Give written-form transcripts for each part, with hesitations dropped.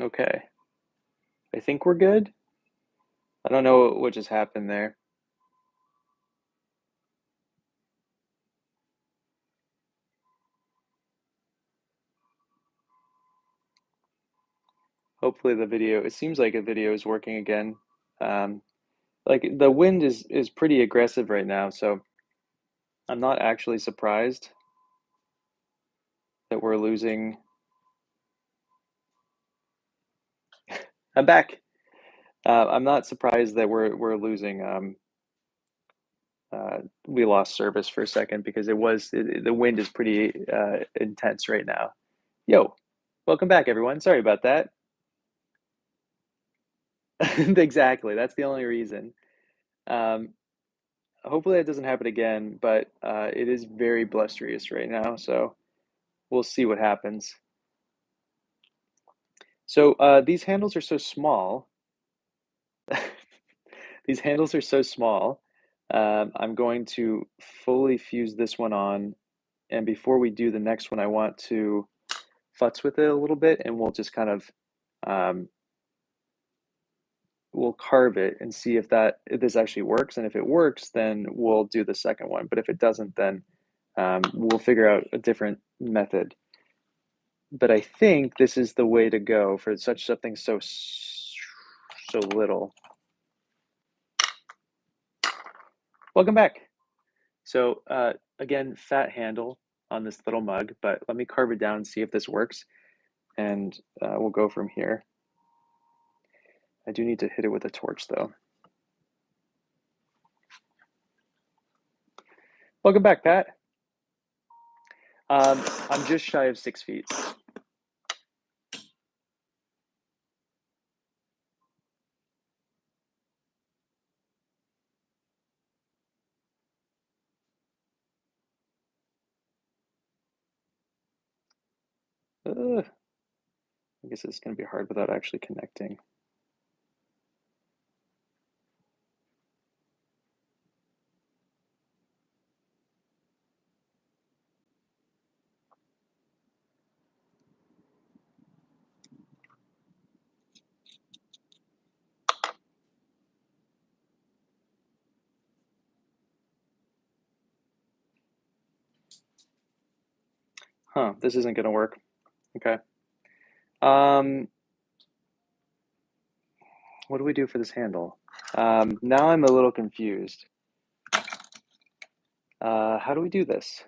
Okay, I think we're good. I don't know what just happened there. Hopefully the video, it seems like a video is working again. Um, like the wind is pretty aggressive right now, so I'm not actually surprised that we're losing. I'm back. I'm not surprised that we're losing. We lost service for a second because the wind is pretty intense right now. Yo, welcome back, everyone. Sorry about that. Exactly. That's the only reason. Um, Hopefully that doesn't happen again, but it is very blusterous right now, so we'll see what happens. So these handles are so small. These handles are so small. I'm going to fully fuse this one on, and before we do the next one, I want to futz with it a little bit, and we'll just kind of um, we'll carve it and see if this actually works. And if it works, then we'll do the second one. But if it doesn't, then we'll figure out a different method. But I think this is the way to go for such something so little. Welcome back. So again, fat handle on this little mug, but let me carve it down and see if this works, and we'll go from here. I do need to hit it with a torch though. Welcome back, Pat. I'm just shy of 6 feet. I guess it's going to be hard without actually connecting. Huh, this isn't going to work. Okay. What do we do for this handle? Now I'm a little confused. How do we do this?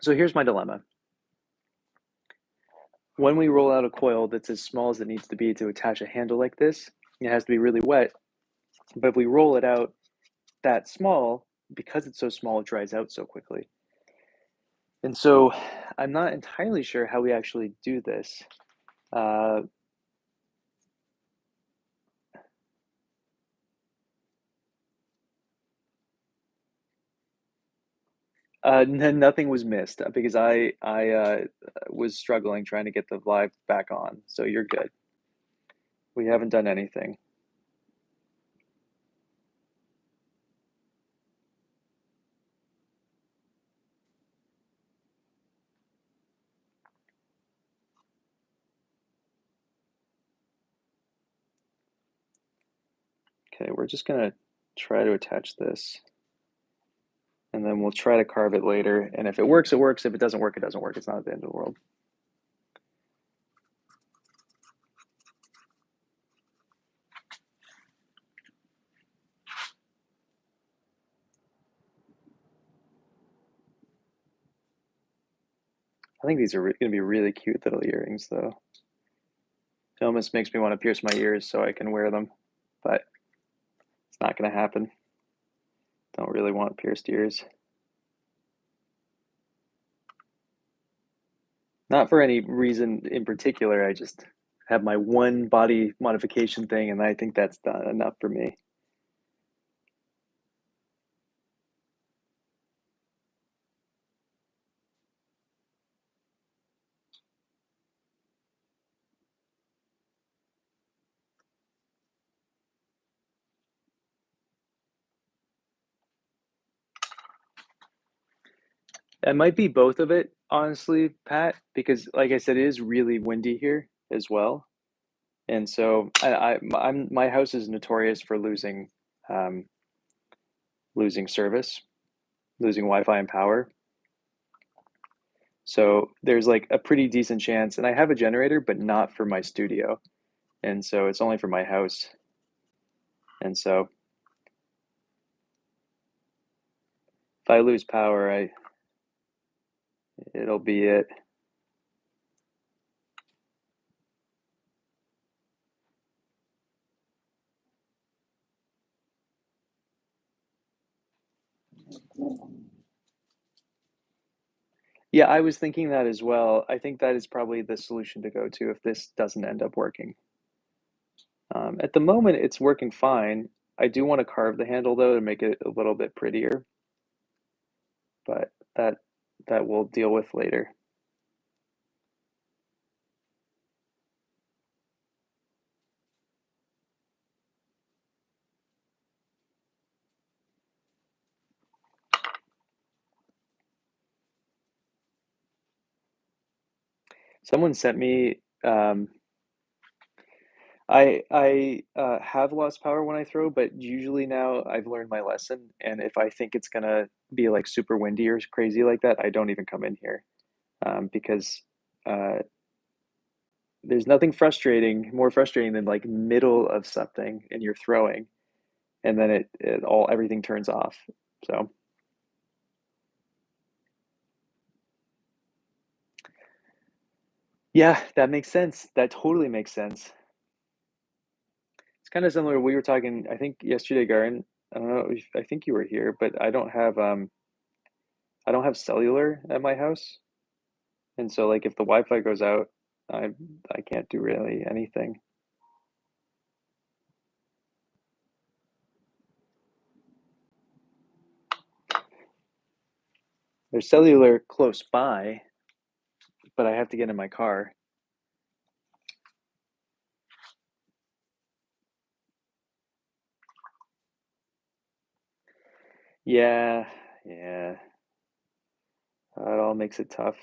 So here's my dilemma. When we roll out a coil that's as small as it needs to be to attach a handle like this, it has to be really wet. But if we roll it out that small, because it's so small, it dries out so quickly. And so I'm not entirely sure how we actually do this. Uh, Nothing was missed because I was struggling trying to get the live back on. So you're good. We haven't done anything. Okay, we're just gonna try to attach this, and then we'll try to carve it later. And if it works, it works. If it doesn't work, it doesn't work. It's not the end of the world. I think these are going to be really cute little earrings, though. It almost makes me want to pierce my ears so I can wear them, but it's not going to happen. Don't really want pierced ears. Not for any reason in particular. I just have my one body modification thing, and I think that's done enough for me. It might be both of it, honestly, Pat, because like I said, it is really windy here as well. And so my house is notorious for um, losing service, losing Wi-Fi and power. So there's like a pretty decent chance, and I have a generator, but not for my studio. And so it's only for my house. And so if I lose power, it'll be it. Yeah, I was thinking that as well. I think that is probably the solution to go to if this doesn't end up working. At the moment, it's working fine. I do want to carve the handle though to make it a little bit prettier, but that we'll deal with later. Someone sent me I have lost power when I throw, but usually now I've learned my lesson, and if I think it's gonna be like super windy or crazy like that, I don't even come in here because uh, there's nothing more frustrating than like middle of something and you're throwing, and then everything turns off. So yeah, that makes sense. That totally makes sense. It's kind of similar. We were talking, I think yesterday, Garin. I don't know. I think you were here, but I don't have cellular at my house, and so like if the Wi-Fi goes out, I I can't do really anything. There's cellular close by, but I have to get in my car. Yeah, yeah. It all makes it tough.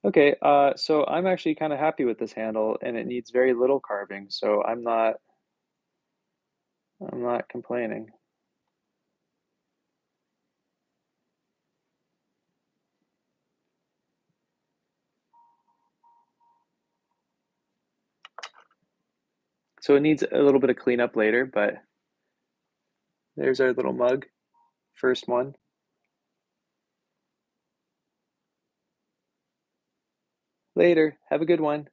Okay, so I'm actually kind of happy with this handle, and it needs very little carving, so I'm not complaining. So it needs a little bit of cleanup later, but there's our little mug, first one. Later. Have a good one.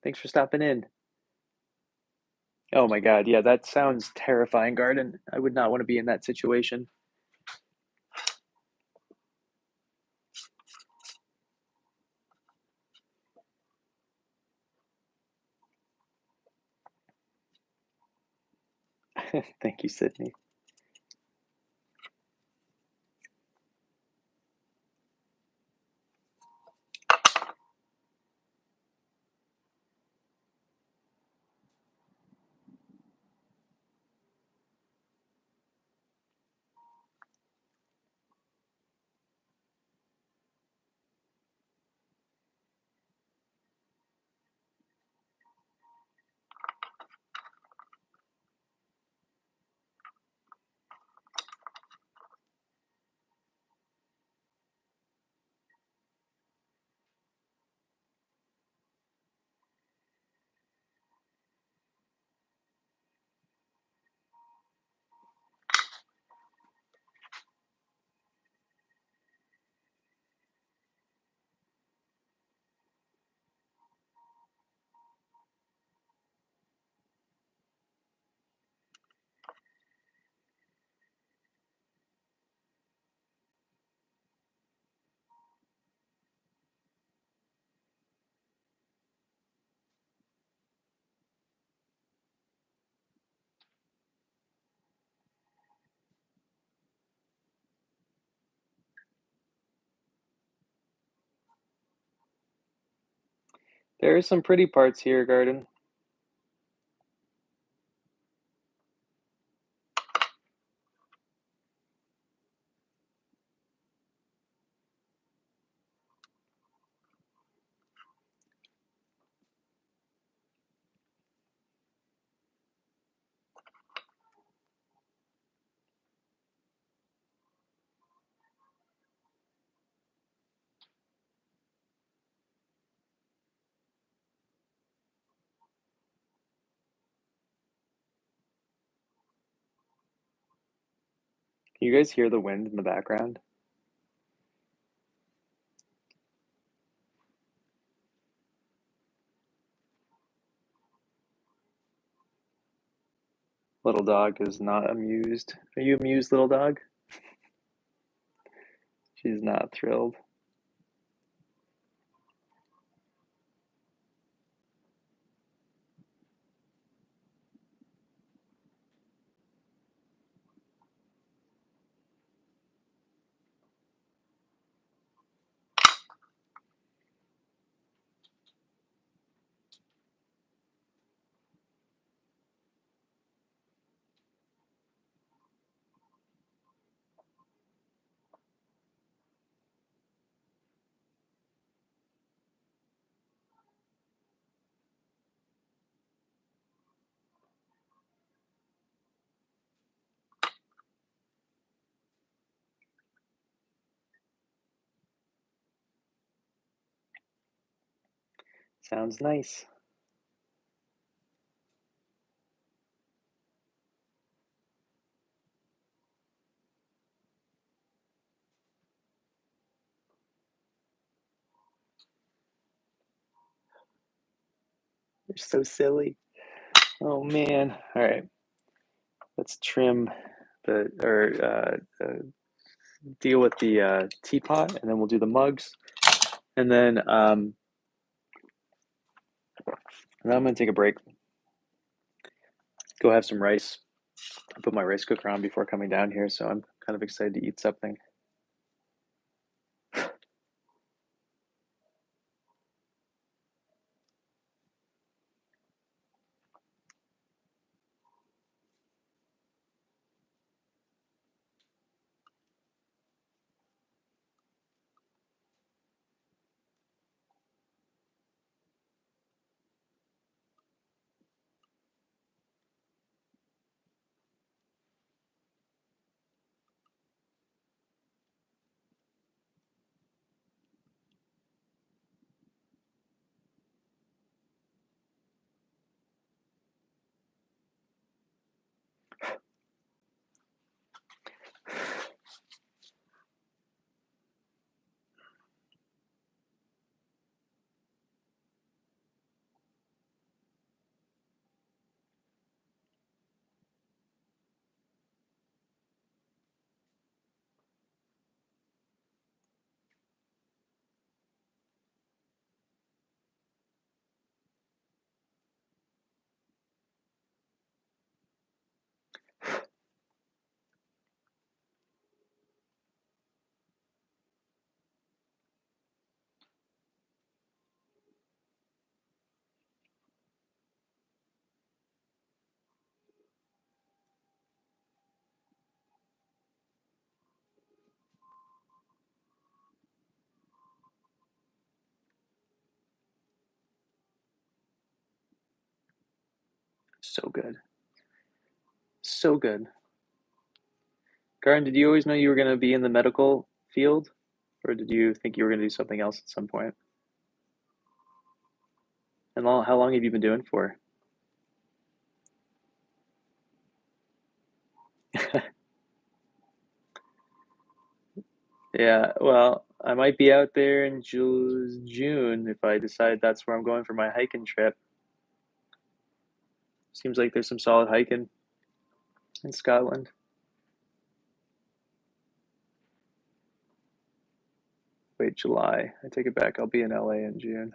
Thanks for stopping in. Oh my God, yeah, that sounds terrifying, Garden. I would not want to be in that situation. Thank you, Sydney. There are some pretty parts here, Garden. Can you guys hear the wind in the background? Little dog is not amused. Are you amused, little dog? She's not thrilled. Sounds nice. You're so silly. Oh man. All right. Let's trim or deal with the teapot, and then we'll do the mugs, and then I'm gonna take a break. Go have some rice. I put my rice cooker on before coming down here, so I'm kind of excited to eat something. So good. So good. Karin, did you always know you were going to be in the medical field, or did you think you were going to do something else at some point? And how long have you been doing for? Yeah, well, I might be out there in June if I decide that's where I'm going for my hiking trip. Seems like there's some solid hiking in Scotland. Wait, July. I take it back. I'll be in LA in June.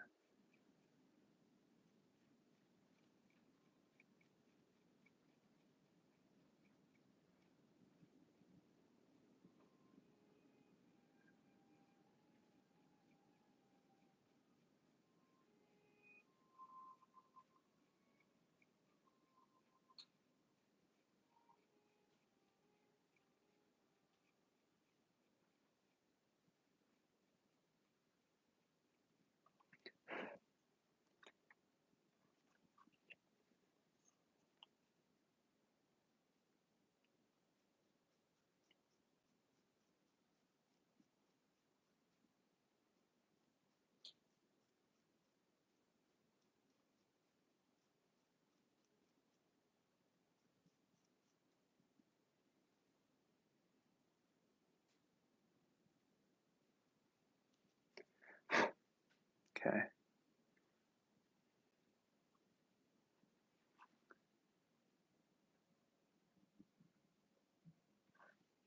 Okay.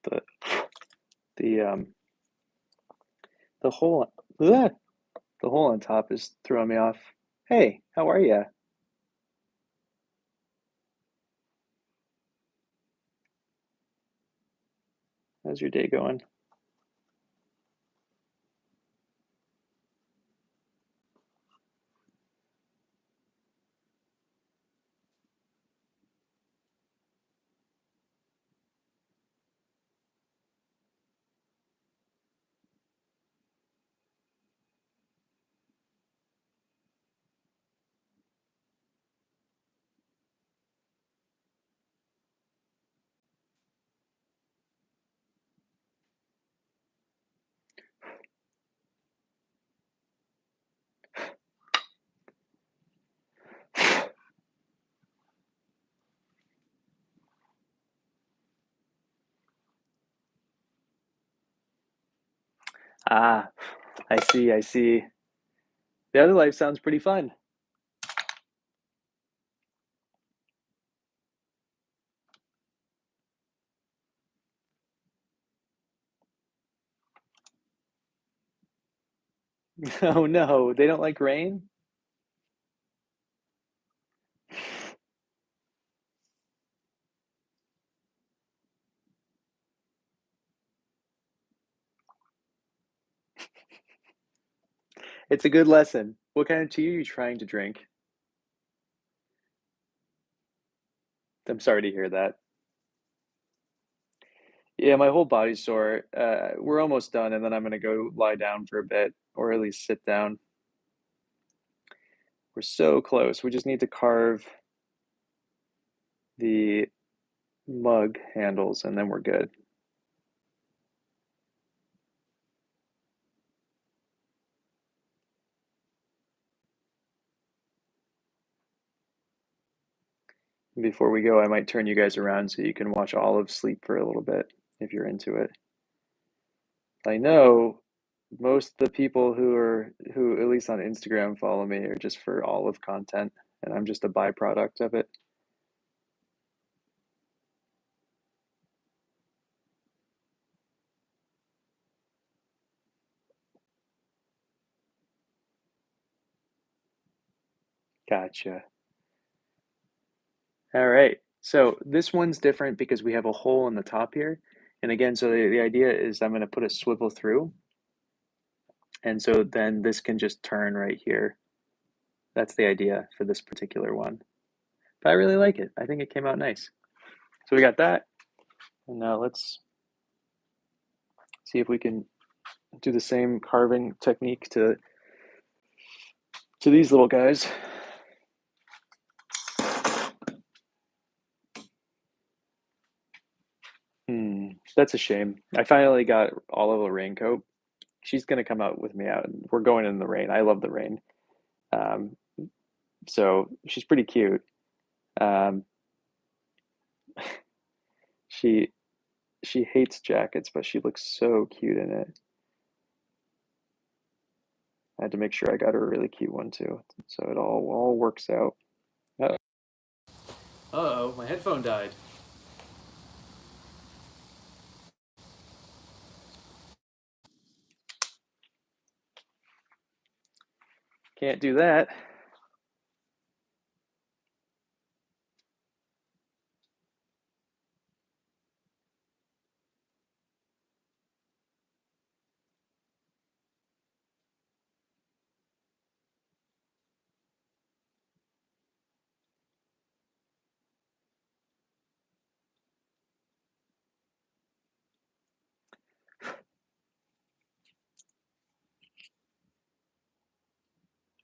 The the the hole ugh, the hole on top is throwing me off. Hey, how are you? How's your day going? Ah, I see, I see. The other life sounds pretty fun. Oh no, they don't like rain? It's a good lesson. What kind of tea are you trying to drink? I'm sorry to hear that. Yeah, my whole body's sore. We're almost done, and then I'm gonna go lie down for a bit, or at least sit down. We're so close. We just need to carve the mug handles, and then we're good. Before we go, I might turn you guys around so you can watch Olive sleep for a little bit if you're into it. I know most of the people who at least on Instagram follow me are just for Olive content, and I'm just a byproduct of it. Gotcha. All right. So this one's different because we have a hole in the top here. And again, so the idea is I'm going to put a swivel through. And so then this can just turn right here. That's the idea for this particular one. But I really like it. I think it came out nice. So we got that. And now let's see if we can do the same carving technique to these little guys. That's a shame. I finally got Olive a raincoat. She's gonna come out with me out. We're going in the rain. I love the rain. Um, so she's pretty cute. Um, she she hates jackets, but she looks so cute in it. I had to make sure I got her a really cute one too, so it all works out. Uh oh, my headphone died. Can't do that.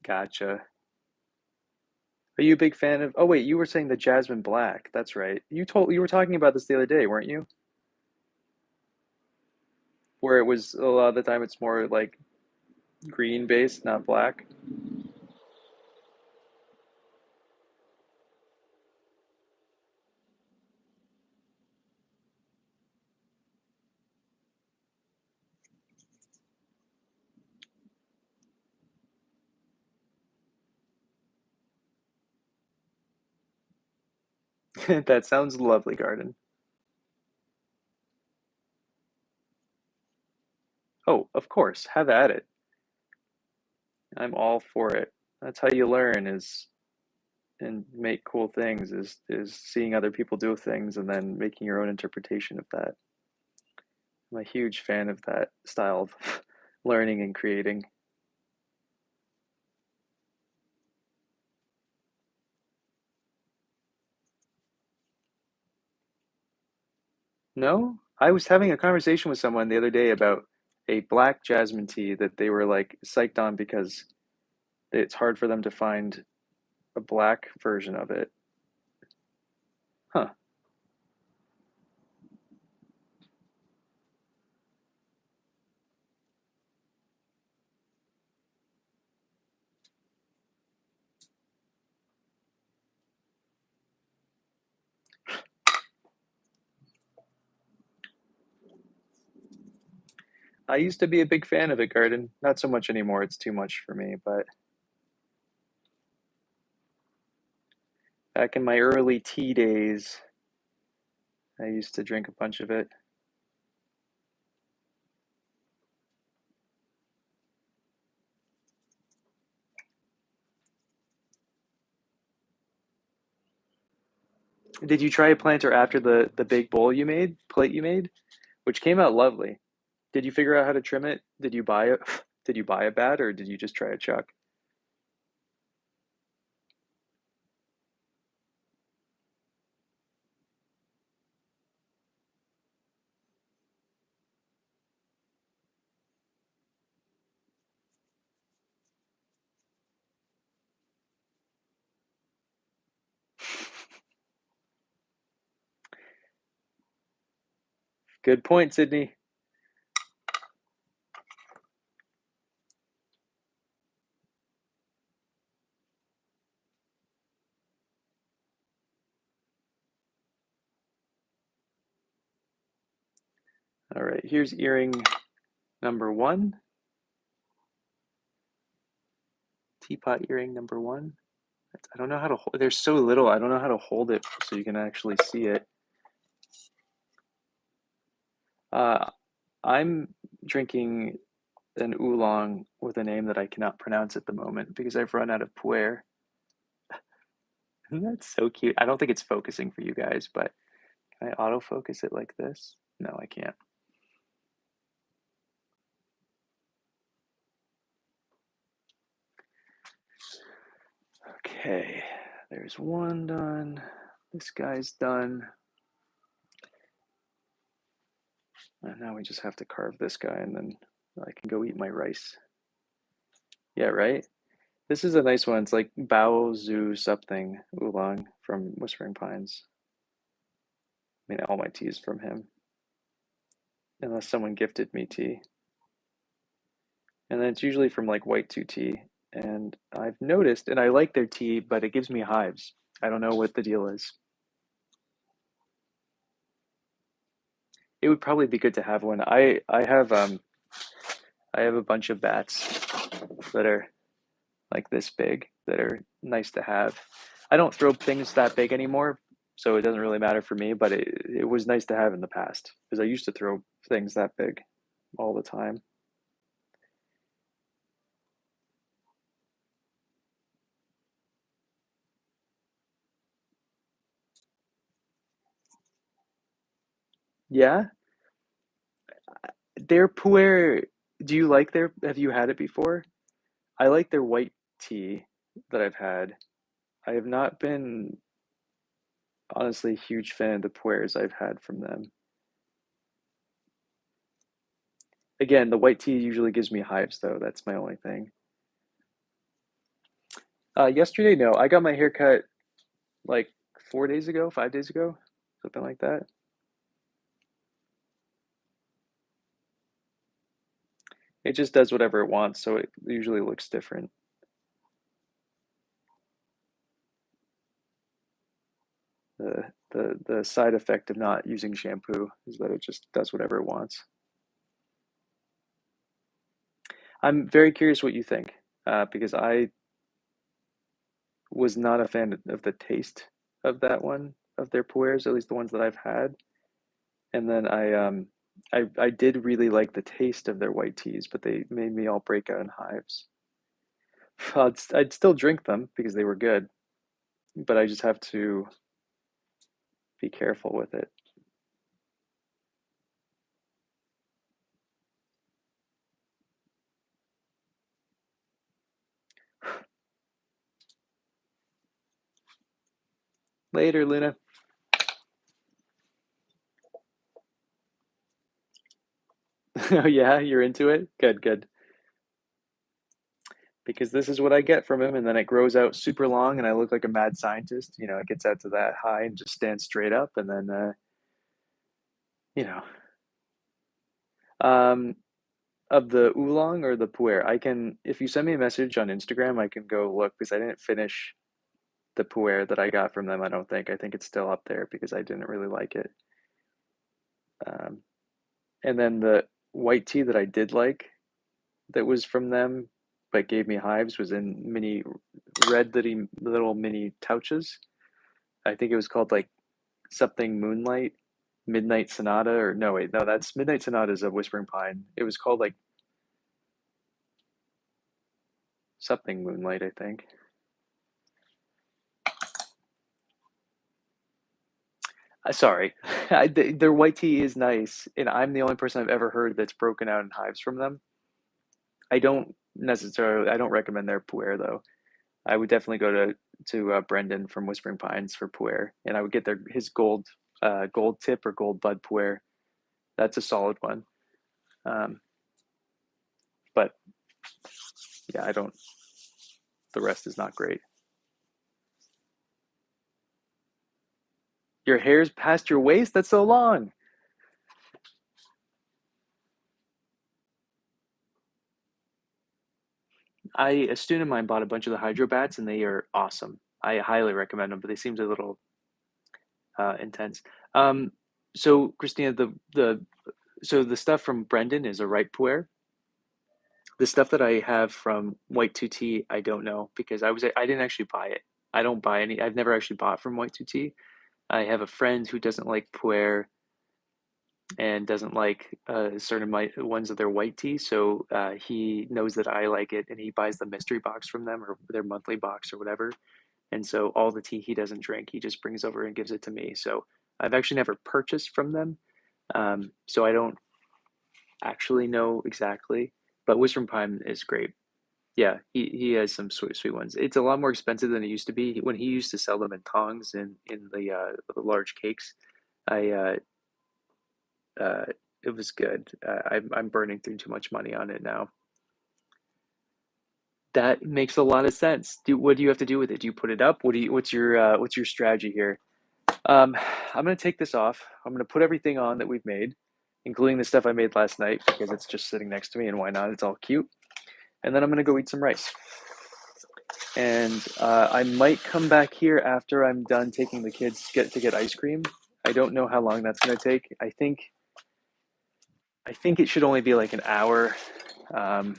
Gotcha. Are you a big fan of? Oh wait, you were saying the Jasmine Black. That's right. You were talking about this the other day, weren't you? Where it was a lot of the time it's more like green based, not black. That sounds lovely, garden. Oh, of course, have at it. I'm all for it. That's how you learn is and make cool things is seeing other people do things and then making your own interpretation of that. I'm a huge fan of that style of learning and creating. No, I was having a conversation with someone the other day about a black jasmine tea that they were like psyched on because it's hard for them to find a black version of it. Huh. I used to be a big fan of it, garden. Not so much anymore. It's too much for me, but back in my early tea days, I used to drink a bunch of it. Did you try a planter after the big plate you made, which came out lovely? Did you figure out how to trim it? Did you buy it? Did you buy a bat or did you just try a chuck? Good point, Sydney. All right, here's earring number one. Teapot earring number one. I don't know how to hold. There's so little. I don't know how to hold it so you can actually see it. Uh, I'm drinking an oolong with a name that I cannot pronounce at the moment because I've run out of puer. That's so cute. I don't think it's focusing for you guys, but can I autofocus it like this? No, I can't. Okay, there's one done. This guy's done. And now we just have to carve this guy and then I can go eat my rice. Yeah, right? This is a nice one. It's like Bao Zhu something oolong from Whispering Pines. I mean, all my tea is from him, unless someone gifted me tea. And then it's usually from like White 2 Tea. And I've noticed, and I like their tea, but it gives me hives. I don't know what the deal is. It would probably be good to have one. I have a bunch of bats that are like this big that are nice to have. I don't throw things that big anymore, so it doesn't really matter for me, but it was nice to have in the past because I used to throw things that big all the time. Yeah, their puer, do you like have you had it before? I like their white tea that I've had. I have not been honestly a huge fan of the puers I've had from them. Again, the white tea usually gives me hives though. That's my only thing. Yesterday, no, I got my hair cut like 4 days ago, 5 days ago, something like that. It just does whatever it wants, so it usually looks different. The side effect of not using shampoo is that it just does whatever it wants. I'm very curious what you think, because I was not a fan of the taste of that one. of their puers, at least the ones that I've had. And then I did really like the taste of their white teas, but they made me all break out in hives. I'd still drink them because they were good, but I just have to be careful with it. Later, Luna. Oh yeah, you're into it? Good, good. Because this is what I get from him, and then it grows out super long, and I look like a mad scientist. You know, it gets out to that high and just stands straight up, and then you know, um, of the oolong or the puer. I can, if you send me a message on Instagram, I can go look because I didn't finish the puer that I got from them. I don't think. I think it's still up there because I didn't really like it. Um, and then the white tea that I did like that was from them, but gave me hives was in mini red little mini pouches. I think it was called like something Moonlight, Midnight Sonata, or no, wait, no, that's Midnight Sonata is a Whispering Pine. It was called like something Moonlight, I think. Sorry, their white tea is nice, and I'm the only person I've ever heard that's broken out in hives from them. I don't recommend their puer though. I would definitely go to Brendan from Whispering Pines for puer, and I would get his gold tip or gold bud puer. That's a solid one. Um, but yeah, I don't. The rest is not great. Your hair's past your waist? That's so long. A student of mine bought a bunch of the hydrobats and they are awesome. I highly recommend them, but they seemed a little intense. Um, so Christina, the stuff from Brendan is a right puer. The stuff that I have from White 2T, I don't know because I didn't actually buy it. I don't buy any. I've never actually bought from White 2T. I have a friend who doesn't like puer and doesn't like certain ones of their white tea. So he knows that I like it, and he buys the mystery box from them or their monthly box or whatever. And so all the tea he doesn't drink, he just brings over and gives it to me. So I've actually never purchased from them, so I don't actually know exactly. But Wisdom Pine is great. Yeah, he has some sweet ones. It's a lot more expensive than it used to be. When he used to sell them in tongs and in the large cakes, I uh, it was good. I'm burning through too much money on it now. That makes a lot of sense. What do you have to do with it? Do you put it up? What's your strategy here? Um, I'm gonna take this off. I'm gonna put everything on that we've made, including the stuff I made last night because it's just sitting next to me, and why not? It's all cute. And then I'm gonna go eat some rice. And I might come back here after I'm done taking the kids to get ice cream. I don't know how long that's gonna take. I think it should only be like an hour. Um,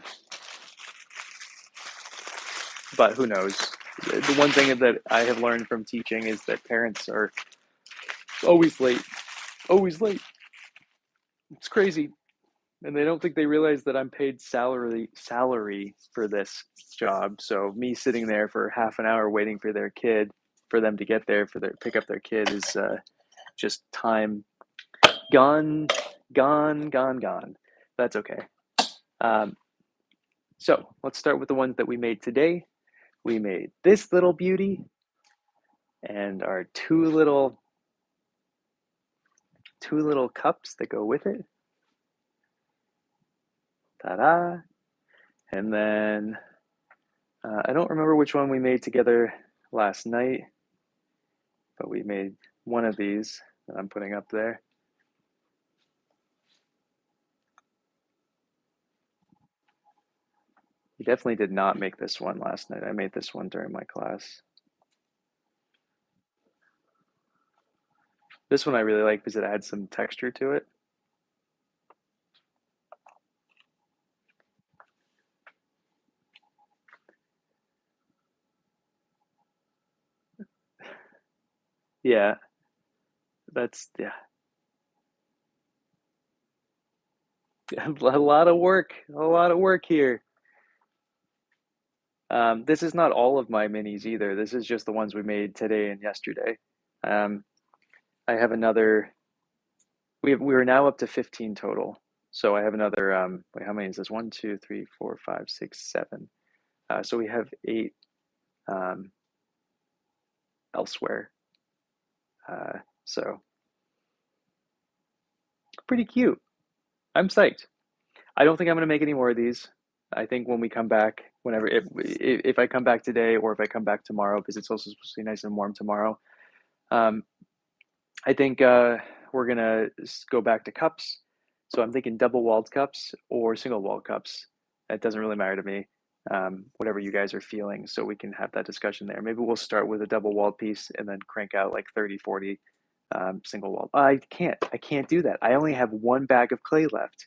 but who knows? The one thing that I have learned from teaching is that parents are always late, always late. It's crazy, and they don't think they realize that I'm paid salary for this job. So me sitting there for half an hour waiting for their kid, for them to get there for their pick up their kid is just time gone, gone. That's okay. Um, so let's start with the ones that we made today. We made this little beauty and our two little cups that go with it. Ta-da! And then I don't remember which one we made together last night, but we made one of these that I'm putting up there. We definitely did not make this one last night. I made this one during my class. This one I really like because it adds some texture to it. Yeah. That's, yeah, a lot of work, here. This is not all of my minis either. This is just the ones we made today and yesterday. Um, I have another, we are now up to 15 total. So I have another, wait, how many is this? 1, 2, 3, 4, 5, 6, 7. So we have 8 um, elsewhere. So pretty cute. I'm psyched. I don't think I'm going to make any more of these. I think when we come back, whenever, if I come back today or if I come back tomorrow, because it's also supposed to be nice and warm tomorrow, um, I think we're going to go back to cups. So I'm thinking double walled cups or single walled cups. It doesn't really matter to me, whatever you guys are feeling. So we can have that discussion there. Maybe we'll start with a double walled piece and then crank out like 30, 40 single walled. I can't do that. I only have one bag of clay left.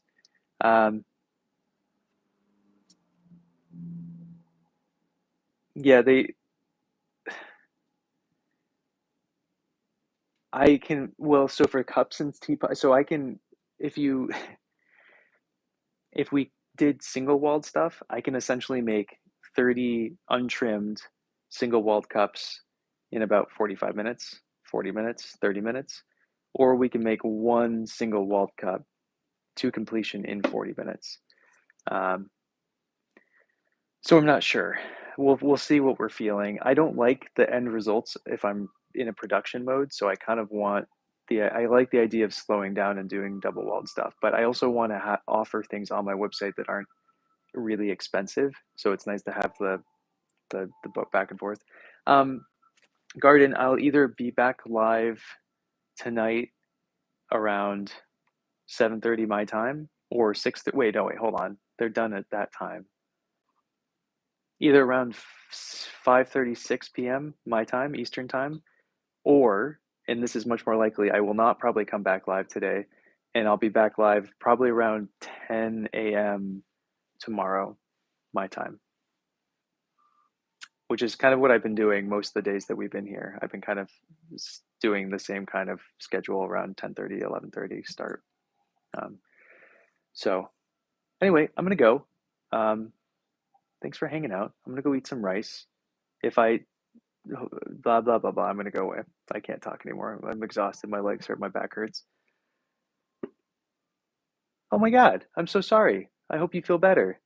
Yeah, I can, well, so for cups and teapot, so I can, if you, if we did single walled stuff, I can essentially make 30 untrimmed single walled cups in about 45 minutes, 40 minutes, 30 minutes, or we can make one single walled cup to completion in 40 minutes. Um, so I'm not sure. We'll see what we're feeling. I don't like the end results if I'm in a production mode, so I kind of want I like the idea of slowing down and doing double walled stuff, but I also want to offer things on my website that aren't really expensive. So it's nice to have the book back and forth. Um, Garden, I'll either be back live tonight around 7:30 my time or 6. Wait, no, wait, hold on. They're done at that time. Either around 5:36 p.m. my time, Eastern time, or, and this is much more likely, I will not probably come back live today, and I'll be back live probably around 10 a.m. tomorrow, my time, which is kind of what I've been doing most of the days that we've been here. I've been kind of doing the same kind of schedule around 10:30, 11:30 start. Um, so anyway, I'm gonna go. Um, thanks for hanging out. I'm gonna go eat some rice. If I blah blah blah blah, I'm gonna go away. I can't talk anymore. I'm exhausted. My legs hurt. My back hurts. Oh my God, I'm so sorry. I hope you feel better.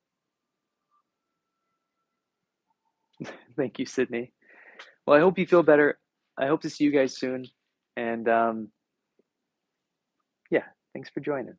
Thank you, Sydney. Well, I hope you feel better. I hope to see you guys soon. And yeah, thanks for joining.